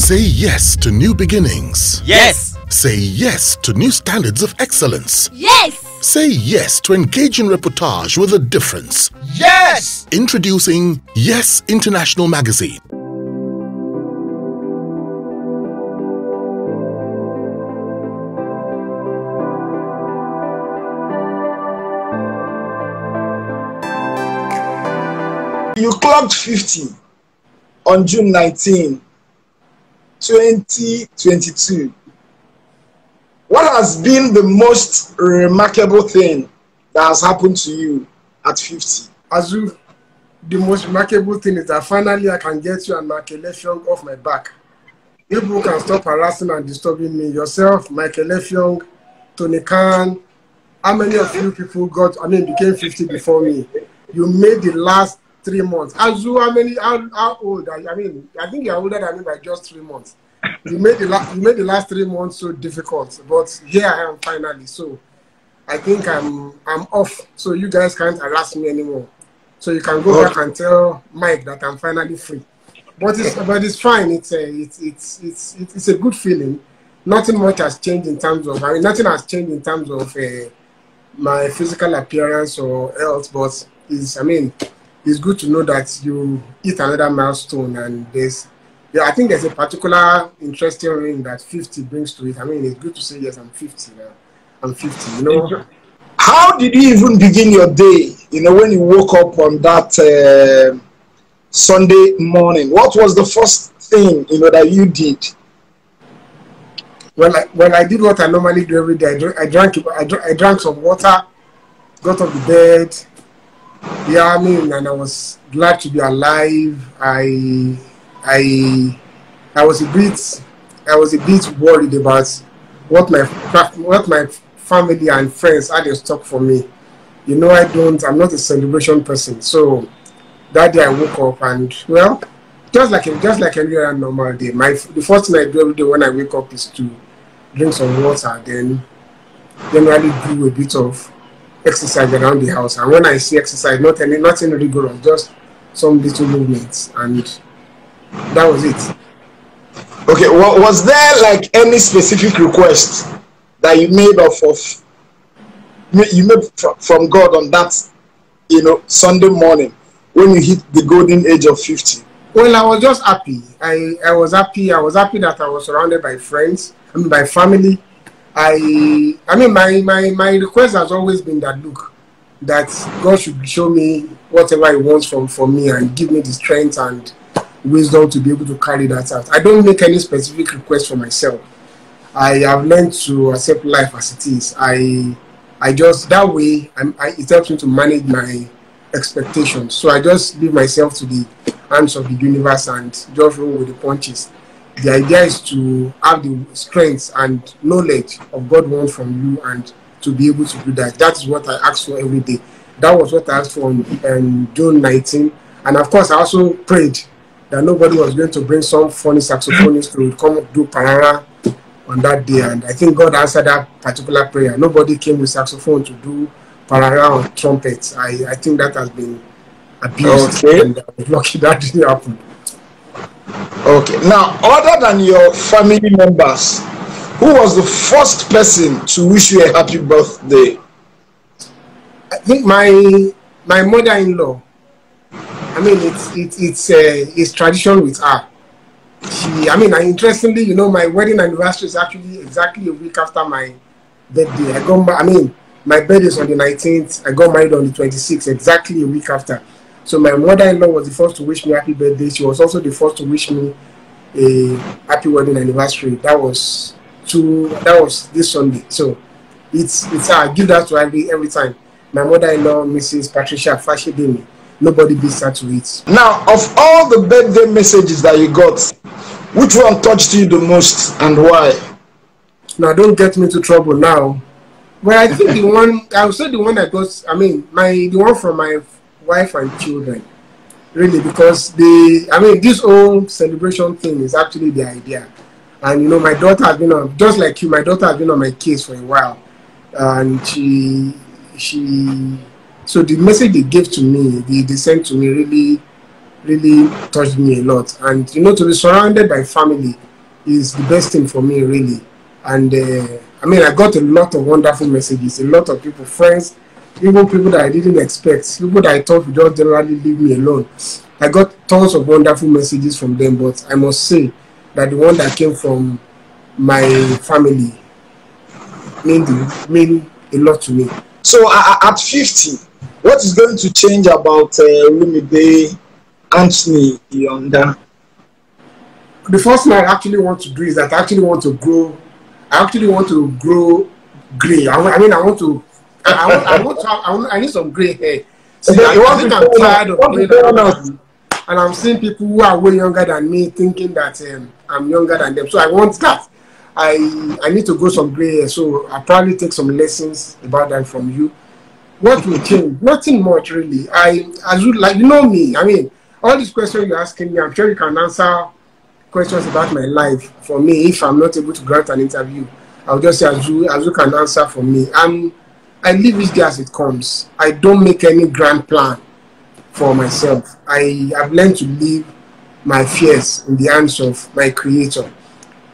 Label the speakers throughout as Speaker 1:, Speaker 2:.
Speaker 1: Say yes to new beginnings.
Speaker 2: Yes.
Speaker 1: Say yes to new standards of excellence.
Speaker 3: Yes.
Speaker 1: Say yes to engaging reportage with a difference.
Speaker 2: Yes.
Speaker 1: Introducing Yes International Magazine.
Speaker 4: You clocked 50 on June 19, 2022. What has been the most remarkable thing that has happened to you at 50?
Speaker 5: Azu, the most remarkable thing is that finally I can get you and Michael Effiong off my back. You people can stop harassing and disturbing me. Yourself, Michael Effiong, Tony Khan. How many of you people became 50 before me? You made the last 3 months. Azu, how old are you? I think you're older than me by just 3 months. You made the last 3 months so difficult, but here I am finally. So I think I'm off. So you guys can't harass me anymore. So you can go back and tell Mike that I'm finally free. But it's fine. It's a good feeling. Nothing much has changed in terms of nothing has changed in terms of my physical appearance or health. But it's good to know that you hit another milestone, and I think there's a particular interesting ring that 50 brings to it. It's good to say yes, I'm 50 now. I'm 50,
Speaker 4: How did you even begin your day, when you woke up on that Sunday morning? What was the first thing, that you did?
Speaker 5: Well, I did what I normally do every day. I drank some water, got off the bed. Yeah, and I was glad to be alive. I was a bit worried about what my family and friends had in stock for me. I'm not a celebration person. So that day I woke up and just like any other normal day. The first thing I do every day when I wake up is to drink some water, then generally do a bit of exercise around the house. And when I say exercise, nothing rigorous, just some little movements, and that was it.
Speaker 4: Okay, was there any specific request that you made from God on that Sunday morning when you hit the golden age of 50?
Speaker 5: Well, I was just happy. I was happy that I was surrounded by friends, by family. My request has always been that God should show me whatever He wants from me and give me the strength and wisdom to be able to carry that out. I don't make any specific request for myself. I have learned to accept life as it is. That way it helps me to manage my expectations. So I just leave myself to the hands of the universe and just roll with the punches. The idea is to have the strength and knowledge of God wants from you and to be able to do that. That is what I ask for every day. That was what I asked for on June 19. And of course, I also prayed that nobody was going to bring some funny saxophonist to come do parara on that day. And I think God answered that particular prayer. Nobody came with saxophone to do parara or trumpets. I think that has been abused.
Speaker 4: Okay.
Speaker 5: And I was lucky that didn't happen.
Speaker 4: Okay. Now, other than your family members, who was the first person to wish you a happy birthday?
Speaker 5: I think my mother-in-law. It's tradition with her. Interestingly, my wedding anniversary is actually exactly a week after my birthday. My birthday is on the 19th. I got married on the 26th, exactly a week after. So my mother-in-law was the first to wish me happy birthday. She was also the first to wish me a happy wedding anniversary. That was this Sunday. So it's her. I give that to her every time. My mother-in-law, Mrs. Patricia Fashidemi. Nobody beats her to it. Now, of all the birthday messages that you got, which one touched you the most and why? Now, don't get me into trouble now. Well, I think I would say the one I got, the one from my wife and children, really, because this whole celebration thing is actually the idea. And my daughter has been on, just like you, my daughter has been on my case for a while, and so the message they gave to me, they sent to me, really touched me a lot. And to be surrounded by family is the best thing for me, really. And I mean, I got a lot of wonderful messages, a lot of people, friends, even people that I didn't expect, people that I thought would just generally leave me alone. I got tons of wonderful messages from them, but I must say that the one that came from my family mean a lot to me.
Speaker 4: So at 50, what is going to change about Olumide Iyanda?
Speaker 5: The first thing I actually want to do is that I actually want to grow. I actually want to grow gray. I mean, I want to. I need some gray hair. See, I think I'm tired of being around, and I'm seeing people who are way younger than me thinking that I'm younger than them. So I want that. I need to grow some gray hair. So I'll probably take some lessons about that from you. What will change? Nothing much, really. As you like, you know me. I mean, all these questions you're asking me, I'm sure you can answer questions about my life for me. If I'm not able to grant an interview, I'll just say as you can answer for me. I live each day as it comes. I don't make any grand plan for myself. I have learned to leave my fears in the hands of my creator.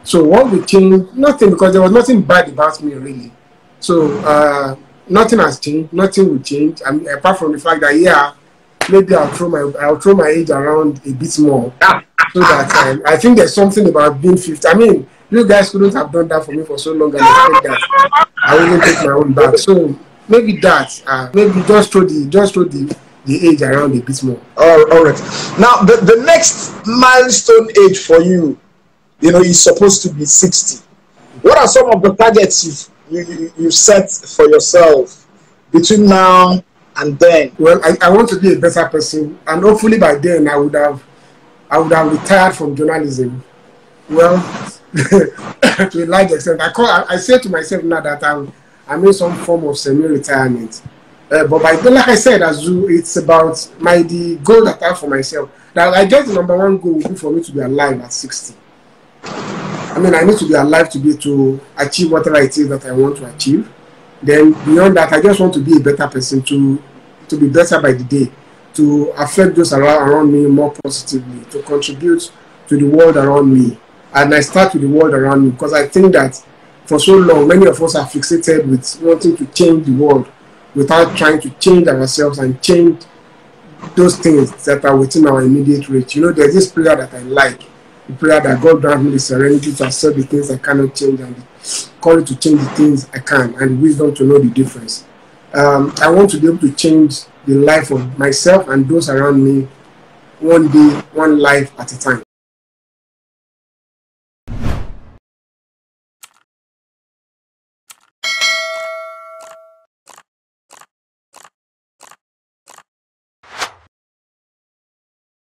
Speaker 5: So what will change? Nothing, because there was nothing bad about me, really. So nothing has changed. Nothing will change. I mean, apart from the fact that, yeah, maybe I'll throw my age around a bit more. So that I think there's something about being 50. I mean, you guys couldn't have done that for me for so long, and expect that I wouldn't take my own back. So maybe that, maybe just throw the age around a bit more.
Speaker 4: All right. Now the next milestone age for you, is supposed to be 60. What are some of the targets you set for yourself between now and then?
Speaker 5: Well, I want to be a better person, and hopefully by then I would have retired from journalism. Well, to a large extent, I say to myself now that I'm in some form of semi-retirement. But by then, like I said, it's about the goal that I have for myself. Now, I guess the number one goal would be for me to be alive at 60. I mean, I need to be alive to be to achieve whatever it is that I want to achieve. Then beyond that, I just want to be a better person, to be better by the day, to affect those around me more positively, to contribute to the world around me. And I start with the world around me, because I think that for so long, many of us are fixated with wanting to change the world without trying to change ourselves and change those things that are within our immediate reach. There's this prayer that I like, the prayer that God grant me the serenity to accept the things I cannot change, and the courage to change the things I can, and the wisdom to know the difference. I want to be able to change the life of myself and those around me, one day, one life at a time.